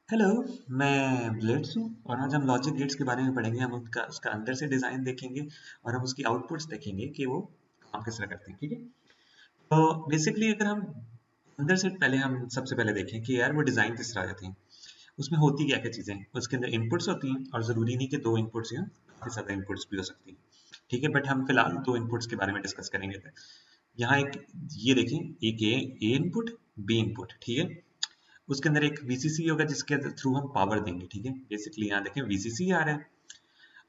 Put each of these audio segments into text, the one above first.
Hello. मैं blades हूँ और आज हम लॉजिक गेट्स के बारे में पढ़ेंगे। हम उनका उसका अंदर से डिज़ाइन देखेंगे और हम उसकी आउटपुट्स देखेंगे कि वो काम किस तरह करते हैं। ठीक है, तो बेसिकली अगर हम अंदर से पहले हम सबसे पहले देखें कि यार वो डिज़ाइन किस तरह होती हैं, उसमें होती क्या क्या चीज़ें। उसके अंदर इनपुट्स होती हैं और ज़रूरी नहीं कि दो इनपुट्स ही हों, काफ़ी ज़्यादा इनपुट्स भी हो सकती हैं। ठीक है, बट हम फिलहाल दो इनपुट्स के बारे में डिस्कस करेंगे। यहाँ एक ये देखें, एक ए इनपुट, बी इनपुट। ठीक है, उसके अंदर एक वीसीसी होगा जिसके थ्रू हम पावर देंगे। ठीक है, बेसिकली यहाँ देखें वीसीसी आ रहा है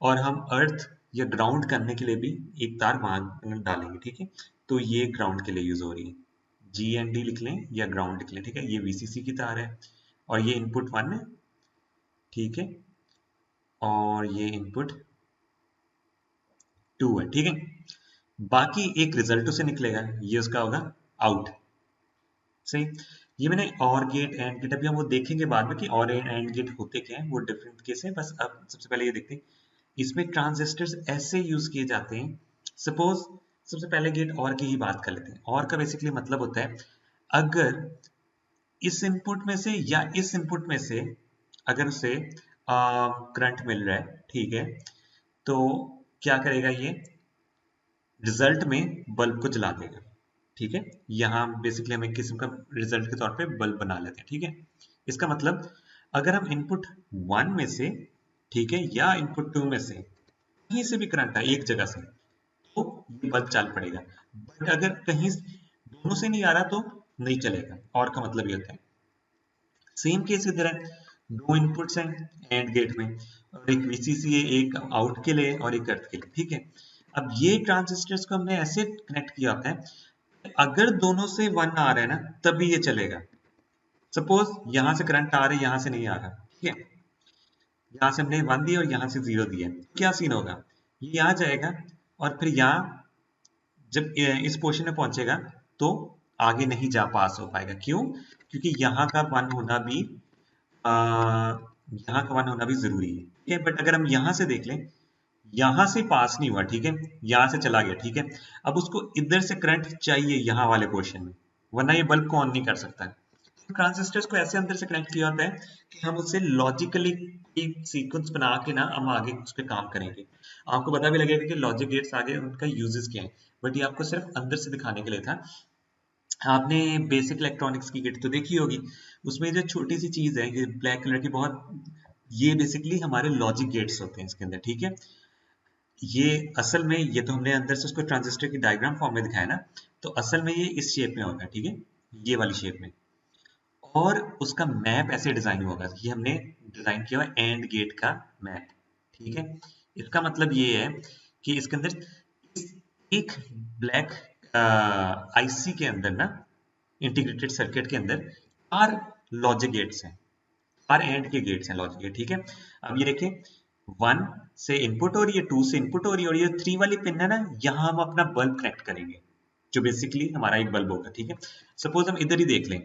और हम अर्थ या ग्राउंड करने के लिए भी एक तार वहां डालेंगे। ठीक है, तो ये ग्राउंड के लिए यूज हो रही है, जी एंड डी लिख लें या ग्राउंड लिख लें। ठीक है, ये वीसीसी की तार है और ये इनपुट 1 है। ठीक है, और ये इनपुट 2 है। ठीक है, बाकी एक रिजल्ट उसे निकलेगा, ये उसका होगा आउट। सही। ये मैंने और गेट एंड गेट, अभी हम वो देखेंगे बाद में कि और एंड गेट होते क्या हैं, वो डिफरेंट केस है। बस अब सबसे पहले ये देखते हैं इसमें ट्रांजिस्टर्स ऐसे यूज किए जाते हैं। सपोज सबसे पहले गेट और की ही बात कर लेते हैं। और का बेसिकली मतलब होता है अगर इस इनपुट में से या इस इनपुट में से अगर उसे करंट मिल रहा है, ठीक है, तो क्या करेगा ये, रिजल्ट में बल्ब को जला देगा। ठीक है, यहाँ बेसिकली हम एक किस्म का रिजल्ट के तौर पे बल्ब बना लेते हैं। ठीक है, इसका मतलब अगर हम इनपुट 1 में से, ठीक है, या इनपुट 2 में से कहीं से भी करंट आए एक जगह से, तो ये बल्ब चालू पड़ेगा। बट अगर कहीं दोनों से नहीं आ रहा तो नहीं चलेगा। और का मतलब ये होता है सेम केस इधर है, दो इनपुट्स हैं एंड गेट में और एक वीसीसी है, एक आउट के लिए और एक अर्थ के लिए। ठीक है, अब ये ट्रांजिस्टर्स को हमने ऐसे कनेक्ट किया होता है अगर दोनों से 1 आ रहा है ना तभी ये चलेगा। सपोज यहां से करंट आ रहा है, यहां से नहीं आ रहा। ठीक है, यहां से हमने 1 दिया और यहां से 0 दिया, क्या सीन होगा, ये यहाँ जाएगा और फिर यहाँ जब इस पोर्शन में पहुंचेगा तो आगे नहीं जा पास हो पाएगा। क्यों? क्योंकि यहाँ का 1 होना भी यहाँ का 1 होना भी जरूरी है। ठीक है, बट अगर हम यहाँ से देख लें, यहाँ से पास नहीं हुआ, ठीक है, यहाँ से चला गया। ठीक है, अब उसको इधर से करंट चाहिए यहाँ वाले पोर्शन में, वरना ये बल्ब को ऑन नहीं कर सकता है। ट्रांजिस्टर्स को ऐसे अंदर से कनेक्ट किया होता है कि हम उससे लॉजिकली एक सीक्वेंस बना के ना हम आगे उस पर काम करेंगे। आपको पता भी लगेगा कि लॉजिक गेट्स आगे उनका यूजेस क्या है, बट ये आपको सिर्फ अंदर से दिखाने के लिए था। आपने बेसिक इलेक्ट्रॉनिक्स की किट तो देखी होगी, उसमें जो छोटी सी चीज है ये ब्लैक कलर की बहुत, ये बेसिकली हमारे लॉजिक गेट्स होते हैं इसके अंदर। ठीक है, ये असल में ये तो हमने अंदर से उसको ट्रांजिस्टर की डायग्राम फॉर्म में दिखाया ना, तो असल में ये इस शेप में होगा। ठीक है, ये वाली शेप में, और उसका मैप ऐसे डिजाइन होगा कि हमने डिजाइन किया हुआ एंड गेट का मैप। ठीक है, इसका मतलब ये है कि इसके अंदर एक ब्लैक आईसी के अंदर ना, इंटीग्रेटेड सर्किट के अंदर 4 लॉजिक गेट्स हैं, 4 एंड के गेट्स हैं लॉजिक गेट। ठीक है, अब ये देखिए 1 से इनपुट हो रही है, 2 से इनपुट हो रही है और ये 3 वाली पिन है ना, यहाँ हम अपना बल्ब कनेक्ट करेंगे जो बेसिकली हमारा एक बल्ब होगा। ठीक है, सपोज हम इधर ही देख लें,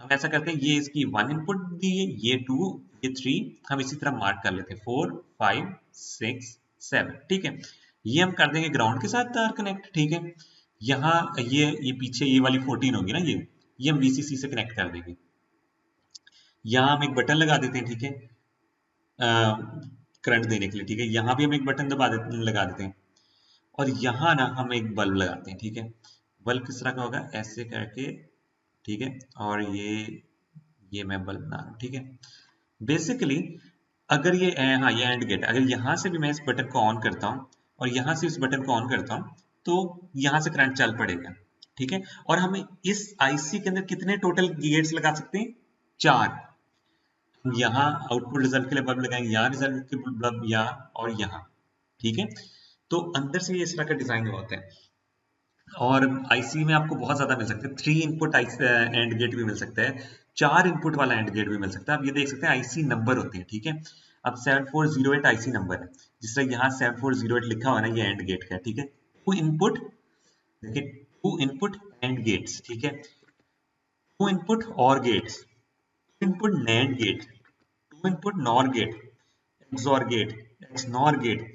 हम ऐसा करते हैं ये इसकी 1 इनपुट दी है, ये 2, ये 3, हम इसी तरह मार्क कर लेते हैं 4 5 6 7। ठीक है, ये हम कर देंगे ग्राउंड के साथ तार कनेक्ट। ठीक है, यहाँ ये पीछे ये वाली 14 होगी ना, ये हम वीसीसी से कनेक्ट कर देंगे। यहाँ हम एक बटन लगा देते हैं। ठीक है, करंट देने के लिए। ठीक है, यहाँ भी हम एक बटन लगा देते हैं और यहाँ ना हम एक बल्ब लगाते हैं। ठीक है, बल्ब किस तरह का होगा, ऐसे करके। ठीक है, और ये मैं बल्ब बना रहा हूँ। ठीक है, बेसिकली अगर ये हाँ ये एंड गेट, अगर यहाँ से भी मैं इस बटन को ऑन करता हूँ और यहाँ से इस बटन को ऑन करता हूँ तो यहाँ से करंट चल पड़ेगा। ठीक है, और हम इस आईसी के अंदर कितने टोटल गेट्स लगा सकते हैं, 4। हम यहाँ आउटपुट रिजल्ट के लिए बल्ब लगाएंगे, यहाँ रिजल्ट के बल्ब, यहाँ और यहाँ। ठीक है, तो अंदर से ये इस तरह का डिजाइन होता है और आईसी में आपको बहुत ज्यादा मिल सकते हैं। 3 इनपुट एंड गेट भी मिल सकता है, 4 इनपुट वाला एंड गेट भी मिल सकता है। आप ये देख सकते हैं आईसी नंबर होते हैं। ठीक है, अब 7408 आईसी नंबर है, जिस तरह यहाँ 7408 लिखा हुआ है ना, ये एंड गेट का है। ठीक है, 2 इनपुट, देखिए 2 इनपुट एंड गेट्स। ठीक है, 2 इनपुट और gates, 2 input NAND gate, 2 input NOR gate, XOR gate, XNOR gate,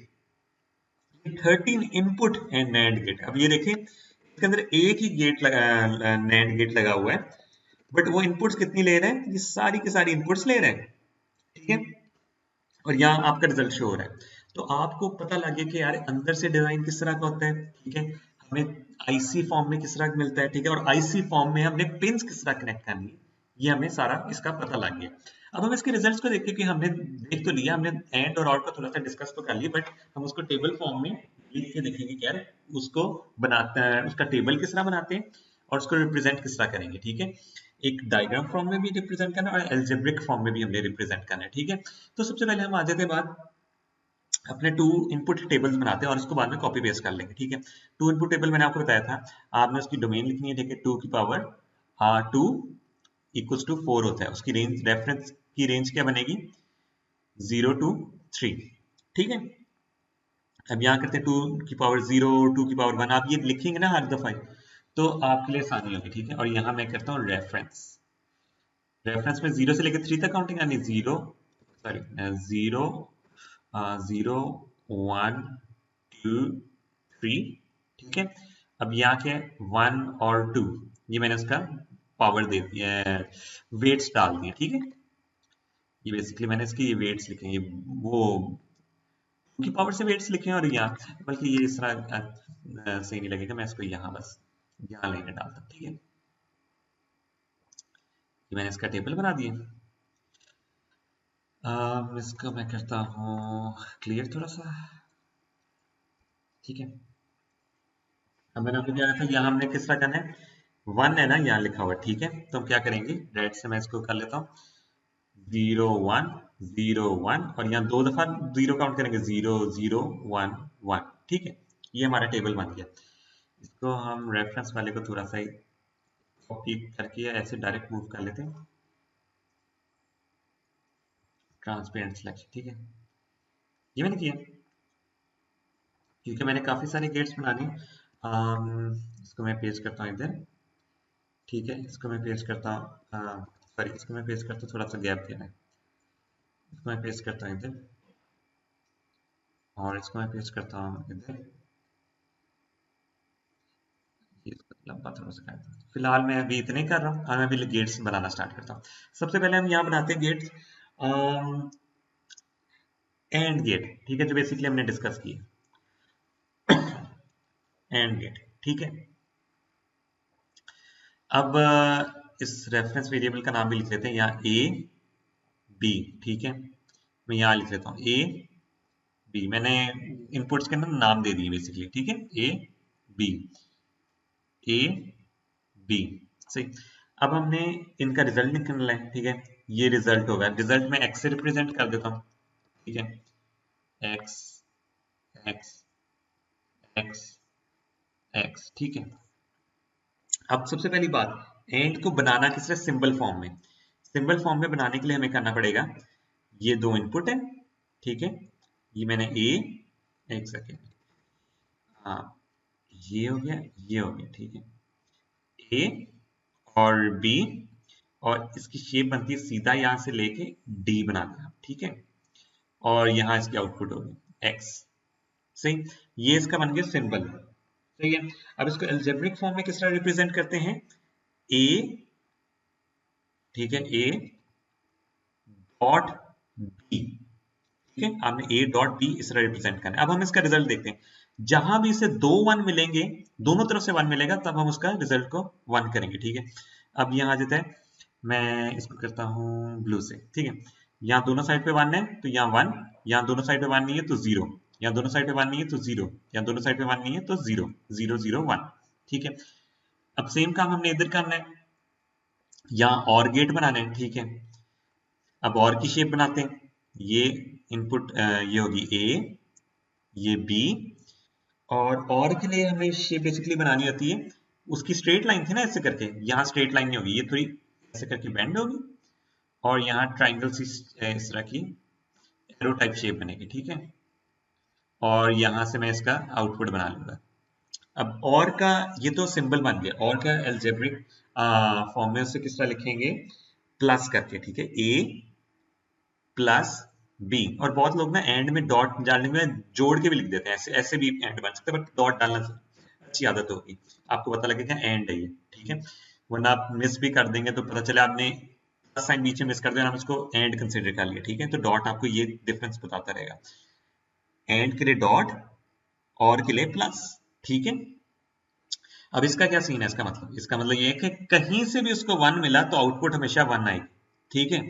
13 input AND NAND gate. अब ये देखिए इसके अंदर एक ही गेट लगा, नैंड गेट लगा हुआ है, बट वो इनपुट्स कितनी ले रहे हैं, ये सारी की सारी इनपुट्स ले रहे हैं। ठीक है, और यहाँ आपका रिजल्ट शो हो रहा है। तो आपको पता लग गया कि यार अंदर से डिजाइन किस तरह का होता है, ठीक है, हमें आईसी फॉर्म में किस तरह मिलता है, ठीक है, और आईसी फॉर्म में हमने पिंस किस तरह कनेक्ट करनी है, ये हमें सारा इसका पता लग गया। अब हम इसके रिजल्ट्स को देखते हैं कि हमने देख तो लिया, हमने एंड और आउट का थोड़ा सा डिस्कस तो कर लिया, बट हम उसको टेबल फॉर्म में लिख के देखेंगे कि यार उसको बनाते हैं, उसका टेबल किस तरह बनाते हैं और उसको रिप्रेजेंट किस तरह करेंगे, ठीक है। एक डायग्राम फॉर्म में भी रिप्रेजेंट करना है और एल्जेब्रिक फॉर्म में भी हमने रिप्रेजेंट करना है, ठीक है। तो सबसे पहले हम आ जाते हैं बात अपने टू इनपुट टेबल्स बनाते हैं और इसको बाद में कॉपी पेस्ट कर लेंगे, ठीक है। टू इनपुट टेबल मैंने आपको बताया था, आपने उसकी डोमेन लिखनी है, ठीक है, 2 की पावर 2 इक्वल्स टू 4 होता है, उसकी रेंज रेफरेंस की रेंज क्या बनेगी 0 to 3, ठीक है। अब यहाँ करते हैं 2 की पावर 0, 2 की पावर 1, आप ये लिखेंगे ना हर दफा तो आपके लिए आसानी होगी, ठीक है। और यहाँ मैं करता हूँ रेफरेंस, रेफरेंस में 0 से लेकर 3 तक काउंटिंग, यानी 0 सॉरी 0 0 1 2 3, ठीक है। अब यहाँ क्या है 1 और 2, ये मैंने उसका पावर दे दिया, वेट्स डाल दिए, ठीक है। ये बेसिकली मैंने इसके ये वेट्स लिखे हैं, ये वो की पावर से वेट्स लिखे हैं, और यहाँ बल्कि ये इस तरह सही नहीं लगेगा, मैं इसको यहाँ बस यहाँ लेने डालता हूँ, ठीक है। ये मैंने इसका टेबल बना दिया। इसको मैं करता हूँ क्लियर थोड़ा सा, ठीक है। अब मैंने आपको क्या कहा था, यहाँ हमने किस तरह करना है, 1 है ना यहाँ लिखा हुआ, ठीक है। तो हम क्या करेंगे, रेड से मैं इसको कर लेता हूँ 0 1 0 1, और यहाँ 2 दफा 0 काउंट करेंगे 0 0 1 1, ठीक है। ये हमारा टेबल बन गया। इसको हम रेफरेंस वाले को थोड़ा सा कॉपी करके ऐसे डायरेक्ट मूव कर लेते हैं, ट्रांसपेरेंट सिलेक्शन, ठीक है। ये मैंने किया क्योंकि मैंने काफी सारे गेट्स बनाने। इसको मैं पेस्ट करता हूँ इधर, ठीक है। इसको मैं पेस्ट करता हूँ, सॉरी इसको मैं पेस्ट करता हूँ, थोड़ा सा गैप देना है। इसको मैं पेस्ट करता हूँ इधर, और इसको मैं पेस्ट करता हूँ इधर, लंबा थोड़ा सा करता हूँ। फिलहाल मैं अभी इतने कर रहा हूँ और मैं अभी गेट्स बनाना स्टार्ट करता हूँ। सबसे पहले हम यहाँ बनाते हैं गेट्स, एंड गेट, ठीक है, जो बेसिकली हमने डिस्कस किया, एंड गेट, ठीक है। अब इस रेफरेंस वेरिएबल का नाम भी लिख लेते हैं यहाँ ए बी, ठीक है। मैं यहाँ लिख लेता हूँ ए बी, मैंने इनपुट्स के अंदर नाम दे दिए बेसिकली, ठीक है, ए बी, ए बी, सही। अब हमने इनका रिजल्ट निकालना है, ठीक है। ये रिजल्ट होगा, रिजल्ट में एक्स से रिप्रेजेंट कर देता हूँ, ठीक है, एक्स एक्स एक्स एक्स, ठीक है। अब सबसे पहली बात, एंड को बनाना किस तरह, सिंबल फॉर्म में। सिंबल फॉर्म में बनाने के लिए हमें करना पड़ेगा, ये दो इनपुट है, ठीक है, ये मैंने ए, एक सेकेंड, हाँ ये हो गया, ये हो गया, ठीक है, ए और बी, और इसकी शेप बनती है सीधा यहां से लेके डी बना दिया, ठीक है, और यहाँ इसकी आउटपुट होगी एक्स, सही। ये इसका बन गया सिंबल, सही है। अब इसको एल्जेब्रिक फॉर्म में किस तरह रिप्रेजेंट करते हैं, ए, ठीक है, ए डॉट बी, ठीक है, आपने ए डॉट बी इस तरह रिप्रेजेंट करना है। अब हम इसका रिजल्ट देखते हैं, जहां भी इसे दो 1 मिलेंगे, दोनों तरफ से 1 मिलेगा, तब हम उसका रिजल्ट को 1 करेंगे, ठीक है। अब यहाँ आ जाता है, मैं इसको करता हूँ ब्लू से, ठीक है। यहाँ दोनों साइड पे 1 है तो यहाँ 1, यहाँ दोनों साइड पे 1 नहीं है तो 0, यहाँ दोनों साइड पे 1 नहीं है तो 0, यहाँ दोनों साइड पे 1 नहीं है तो 0 0 0 1, ठीक है। अब सेम काम हमने इधर करना है, यहाँ और गेट बनाने हैं, ठीक है। अब और की शेप बनाते हैं, ये इनपुट ये होगी ए, ये बी, और के लिए हमें शेप बेसिकली बनानी होती है, उसकी स्ट्रेट लाइन थी ना ऐसे करके, यहाँ स्ट्रेट लाइन नहीं होगी, ये थोड़ी ऐसे करके बेंड होगी, और यहाँ ट्राइंगल सी इस तरह की एरो टाइप शेप बनेगी, ठीक है। और यहाँ से मैं इसका आउटपुट बना लूंगा। अब और का ये तो सिंबल बन गया, और का एल्जेब्रिक फॉर्म में उसे किस तरह लिखेंगे, प्लस करके, ठीक है, ए प्लस बी, और बहुत लोग ना एंड में डॉट डालने में जोड़ के भी लिख देते हैं, ऐसे ऐसे भी एंड बन सकता है, बट डॉट डालना अच्छी आदत होगी, आपको पता लगेगा एंड है ये, ठीक है। वरना आप मिस भी कर देंगे तो पता चले आपने प्लस साइन बीच में मिस कर दिया, हम इसको एंड कंसिडर कर लिया, ठीक है। तो डॉट आपको ये डिफरेंस बताता रहेगा, एंड के लिए डॉट और के लिए प्लस, ठीक है। अब इसका क्या सीन है, इसका मतलब ये है कि कहीं से भी उसको 1 मिला तो आउटपुट हमेशा 1 आएगी, ठीक है।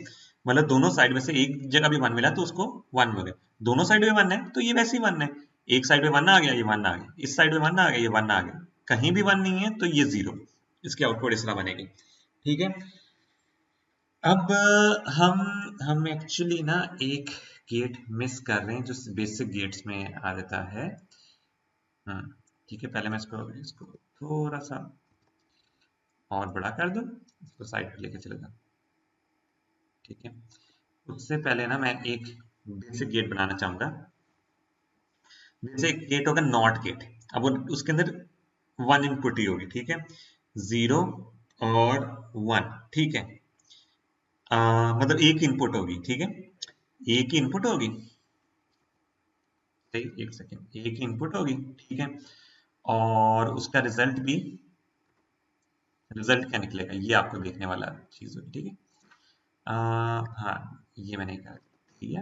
मतलब दोनों साइड में से एक जगह भी 1 मिला तो उसको 1 मिले, दोनों साइड में 1 है तो ये वैसे ही 1 है, एक साइड में 1 आ गया ये 1 आ गया, इस साइड में 1 आ गया ये 1 आ गया, कहीं भी 1 नहीं है तो ये 0, इसकी आउटपुट इस तरह बनेगी, ठीक है। अब हम एक्चुअली ना एक गेट मिस कर रहे हैं जो बेसिक गेट्स में आ जाता है, ठीक है। पहले मैं इसको थोड़ा सा और बड़ा कर दूं, इसको साइड पर लेके चले जाऊं, ठीक है। उससे पहले ना मैं एक बेसिक गेट बनाना चाहूंगा, बेसिक गेट होगा नॉट गेट। अब उसके अंदर 1 इनपुट ही होगी, ठीक है, 0 और 1, ठीक है। मतलब एक इनपुट होगी, ठीक है, एक ही इनपुट होगी, सही, एक सेकेंड, एक ही इनपुट होगी, ठीक है। और उसका रिजल्ट क्या निकलेगा ये आपको देखने वाला चीज होगी, ठीक है। हाँ, ये मैंने दिया।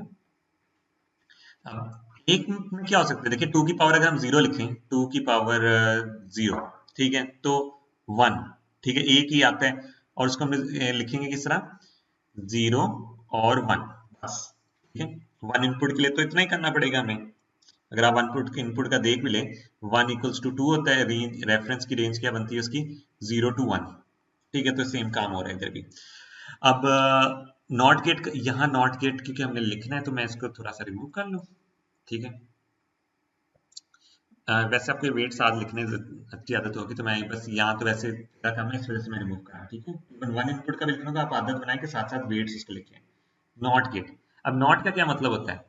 अब एक में क्या हो सकता है, देखिए 2 की पावर अगर हम 0 लिखें, 2 की पावर 0, ठीक है, तो 1, ठीक है, एक ही आता है, और उसको हम लिखेंगे किस तरह, 0 और 1, बस, ठीक है। 1 इनपुट के लिए तो इतना ही करना पड़ेगा हमें, अगर आप इनपुट का देख भी लें, 1 इक्वल्स टू 2 होता है, रेफरेंस की रेंज क्या बनती है उसकी, 0 to 1, ठीक है। तो सेम काम हो रहा है इधर भी। अब नॉट गेट, यहाँ नॉट गेट क्योंकि हमने लिखना है तो मैं इसको थोड़ा सा रिमूव कर लूं, ठीक है। वैसे आपको वेट साथ लिखने अच्छी आदत होगी, तो मैं बस यहाँ तो वैसे काम है, इस वजह से मैं रिमूव कर रहा हूँ, ठीक है। इवन 1 इनपुट का भी लिखना तो आप आदत बनाए के साथ साथ वेट्स उसको लिखें, नॉट गेट। अब नॉट का क्या मतलब होता है,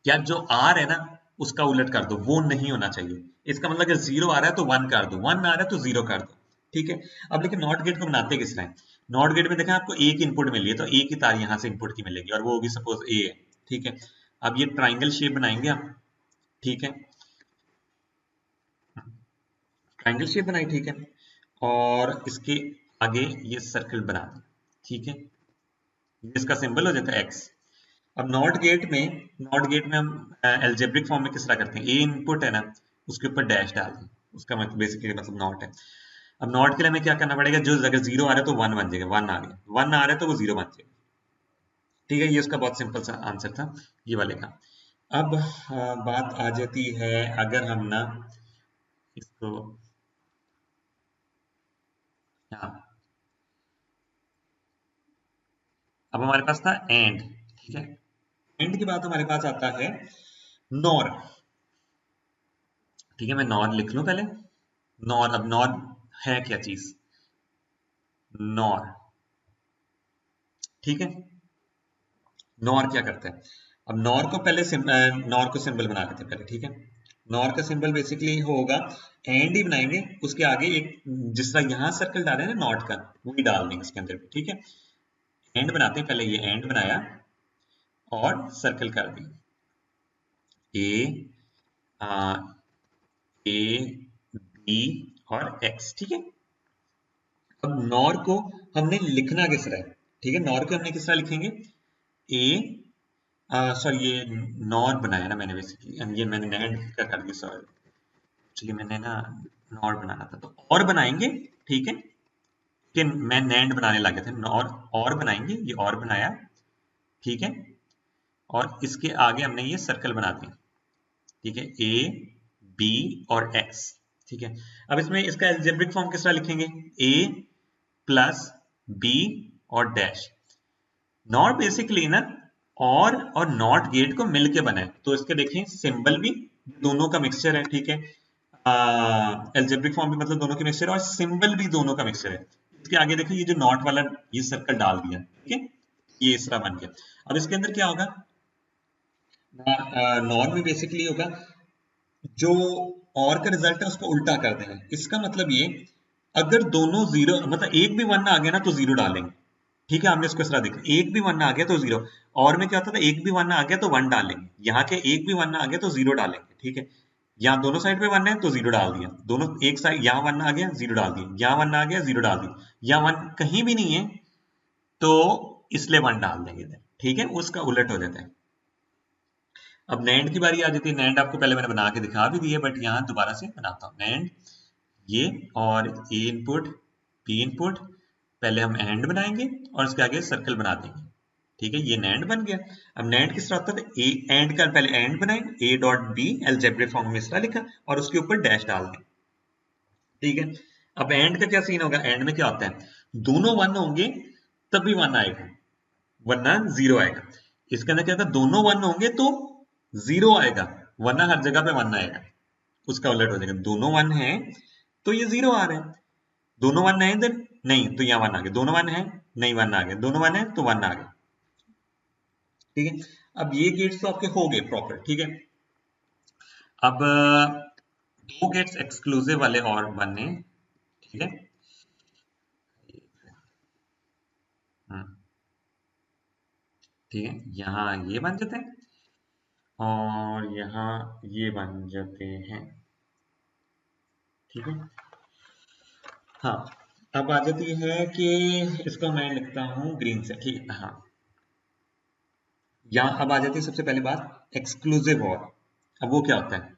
क्या जो आर है ना उसका उलट कर दो, वो नहीं होना चाहिए। इसका मतलब अगर 0 आ रहा है तो 1 कर दो, 1 आ रहा है तो 0 कर दो, ठीक है। अब लेकिन नॉट गेट को बनाते किस तरह, नॉट गेट में देखा आपको एक इनपुट मिली है तो एक ही तार यहाँ से इनपुट की मिलेगी, और वो होगी सपोज ए है, ठीक है। अब ये ट्राइंगल शेप बनाएंगे हम, ठीक है, ट्राइंगल शेप बनाई, ठीक है, और इसके आगे ये सर्कल बना दें, ठीक है, इसका सिंबल हो जाता है एक्स। अब नॉट गेट में हम एल्जेब्रिक फॉर्म में किस तरह करते हैं, ए इनपुट है ना उसके ऊपर डैश डाल दें, उसका मतलब बेसिकली मतलब नॉट है। अब नॉट के लिए हमें क्या करना पड़ेगा, जो अगर 0 आ रहा है तो 1 बन जाएगा, 1 आ गया, 1 आ रहा है तो वो 0 बन जाएगा, ठीक है। ये उसका बहुत सिंपल सा आंसर था ये वाले का। अब बात आ जाती है, अगर हम ना इसको, हाँ, अब हमारे पास था एंड, ठीक है, एंड के बाद हमारे पास आता है नॉर, ठीक है। मैं नॉर लिख लूं पहले, नॉर, अब नॉर है क्या चीज, नॉर, ठीक है। नॉर क्या करता है, अब नॉर को पहले नॉर को सिंबल बना लेते हैं पहले, ठीक है। नॉर का सिंबल बेसिकली होगा, एंड ही बनाएंगे, उसके आगे एक जिस तरह यहाँ सर्कल डाले ना नॉट का, वही डाल देंगे इसके अंदर भी, ठीक है। एंड बनाते हैं, पहले ये एंड बनाया और सर्कल कर दी, ए ए बी और एक्स, ठीक है। अब नॉर को हमने लिखना किस तरह है, ठीक है, नॉर को हमने किस तरह लिखेंगे, ए सॉरी ये नॉर बनाया ना मैंने बेसिकली, ये मैंने नैंड का कर दिया, सॉरी एक्चुअली मैंने ना नॉर बनाना था, तो और बनाएंगे, ठीक है, कि मैं नैंड बनाने लगे थे, नॉर और बनाएंगे, ये और बनाया, ठीक है, और इसके आगे हमने ये सर्कल बना दिया, ठीक है, ए बी और एक्स, ठीक है। अब इसमें इसका एल्जेब्रिक फॉर्म किस तरह लिखेंगे, ए प्लस बी और डैश, नॉट बेसिकली ना और नॉट गेट को मिलके बना है, तो इसके देखें सिंबल भी दोनों का मिक्सचर है, ठीक है, एल्जेब्रिक फॉर्म भी मतलब दोनों के मिक्सचर है, और सिंबल भी दोनों का मिक्सचर है। इसके आगे देखिए ये जो नॉट वाला ये सर्कल डाल दिया, ठीक है, ये इस तरह बन गया। अब इसके अंदर क्या होगा, नॉर में बेसिकली होगा जो और का रिजल्ट है उसको उल्टा कर देना, इसका मतलब ये अगर दोनों 0 मतलब एक भी 1 आ गया ना तो 0 डालेंगे, ठीक है। हमने इसको इस तरह देखा, एक भी 1 आ गया तो 0, और में क्या होता था, एक भी 1 आ गया तो 1 डालेंगे, यहाँ के एक भी 1 आ गया तो 0 डालेंगे, ठीक है। यहाँ दोनों साइड पे 1 है तो 0 डाल दिया, दोनों एक साइड, यहाँ 1 आ गया 0 डाल दिया, यहाँ 1 आ गया 0 डाल दिया, यहाँ 1 कहीं भी नहीं है तो इसलिए 1 डाल देंगे इधर, ठीक है, उसका उलट हो जाता है। अब नैंड की बारी आ जाती है। नैंड आपको पहले मैंने बना के दिखा भी दी है, बट यहाँ दोबारा से बनाता हूँ। नैंड ये और ए इनपुट बी इनपुट, पहले हम एंड बनाएंगे और उसके आगे सर्कल बना देंगे, ठीक है, ये नैंड बन गया। अब नैंड किस तरह होता है, ए एंड का पहले एंड बनाएंगे, A dot B algebraic form में इस तरह लिखा और उसके ऊपर डैश डाल दें, ठीक है। अब एंड का क्या सीन होगा, एंड में क्या होता है, दोनों 1 होंगे तभी 1 आएगा, वरना 0 आएगा। इसके अंदर क्या था, दोनों 1 होंगे तो 0 आएगा, वरना हर जगह पे 1 आएगा। उसका उलट हो जाएगा, दोनों 1 है तो ये 0 आ रहा है, दोनों 1 है इधर नहीं तो यहाँ 1 आ गया, दोनों 1 है नहीं 1 आ गया, दोनों 1 है तो 1 आ गया, ठीक है। अब ये गेट्स तो आपके हो गए प्रॉपर, ठीक है। अब दो गेट्स एक्सक्लूसिव वाले और बनने, ठीक है। ठीक है, यहाँ ये बन जाते हैं और यहाँ ये बन जाते हैं, ठीक है। हाँ, अब आ जाती है कि इसको मैं लिखता हूँ ग्रीन से, ठीक है। हाँ, यहाँ अब आ जाती है सबसे पहली बात एक्सक्लूसिव और। अब वो क्या होता है,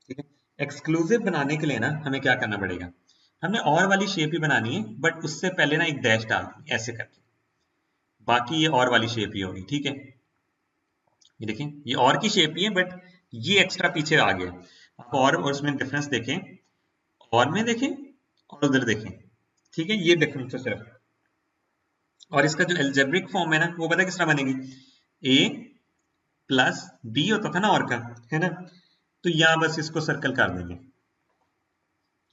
ठीक है। एक्सक्लूसिव बनाने के लिए ना हमें क्या करना पड़ेगा, हमने और वाली शेप ही बनानी है, बट उससे पहले ना एक डैश डालनी है ऐसे करके, बाकी ये और वाली शेप ही होगी, ठीक है। ये देखें, ये और की शेप ही है, बट ये एक्स्ट्रा पीछे आ गया। आप और उसमें डिफरेंस देखें, और में देखें और उधर देखें, ठीक है, ये डिफरेंस है सिर्फ। और इसका जो एल्जेब्रिक फॉर्म है ना, वो पता है किस तरह बनेगी, ए प्लस बी होता था ना और का, है ना, तो यहां बस इसको सर्कल कर देंगे,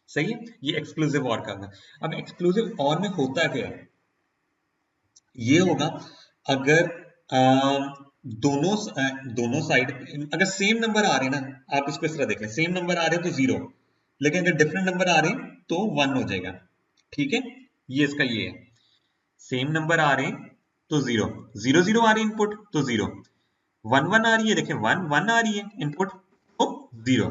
सही है। ये एक्सक्लूसिव और का था। अब एक्सक्लूसिव और में होता क्या है, ये होगा अगर दोनों साइड अगर सेम नंबर आ रहे हैं ना, आप इसको इस तरह देखें, सेम नंबर आ रहे हैं तो 0, लेकिन अगर डिफरेंट नंबर आ रहे हैं तो 1 हो जाएगा, ठीक है। ये इसका ये है, सेम नंबर आ रहे हैं तो 0, 0 0 आ रही है इनपुट तो 0, 1 1 आ रही है, देखें 1 1 आ रही है इनपुट तो 0,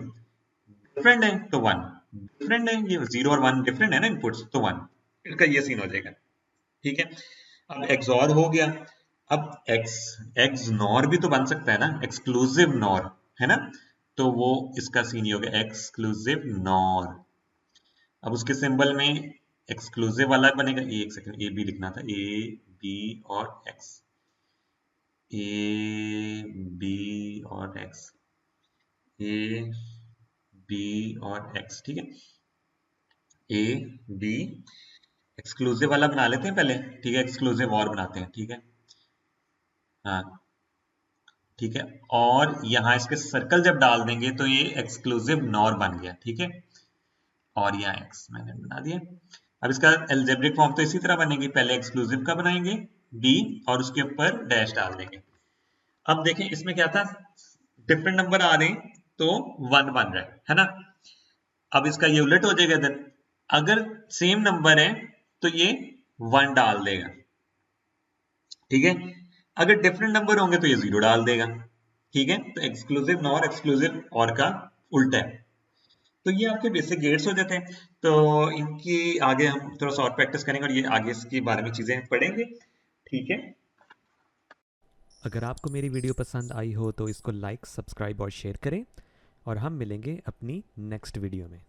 डिफरेंट है तो 1, डिफरेंट है, ये 0 और 1 डिफरेंट है ना इनपुट्स तो 1, इसका ये सीन हो जाएगा, ठीक है। अब एक्सऑर हो गया। अब एक्स नॉर भी तो बन सकता है ना, एक्सक्लूसिव नॉर, है ना, तो वो इसका सीन ही हो गया एक्सक्लूसिव नॉर। अब उसके सिंबल में एक्सक्लूसिव वाला बनेगा, एक सेकंड, ए बी लिखना था, ए बी और एक्स, ए बी और एक्स, ए बी और एक्स, ठीक है, ए बी एक्सक्लूसिव वाला बना लेते हैं पहले, ठीक है, एक्सक्लूसिव और बनाते हैं, ठीक है। हाँ, ठीक है, और यहाँ इसके सर्कल जब डाल देंगे तो ये एक्सक्लूसिव नॉर बन गया, ठीक है। और यहाँ एक्स मैंने बना दिया। अब इसका एल्जेब्रिक फॉर्म तो इसी तरह बनेगी, पहले एक्सक्लूसिव का बनाएंगे बी और उसके ऊपर डैश डाल देंगे। अब देखें इसमें क्या था, डिफरेंट नंबर आ रहे हैं तो 1 बन रहा है ना। अब इसका ये उलट हो जाएगा इधर, अगर सेम नंबर है तो ये 1 डाल देगा, ठीक है। अगर डिफरेंट नंबर होंगे तो ये 0 डाल देगा, ठीक है। तो एक्सक्लूसिव नॉर एक्सक्लूसिव और का उल्टा है। तो ये आपके बेसिक गेट्स हो जाते हैं। तो इनकी आगे हम थोड़ा सा और प्रैक्टिस करेंगे और ये आगे इसके बारे में चीजें पढ़ेंगे, ठीक है। अगर आपको मेरी वीडियो पसंद आई हो तो इसको लाइक, सब्सक्राइब और शेयर करें और हम मिलेंगे अपनी नेक्स्ट वीडियो में।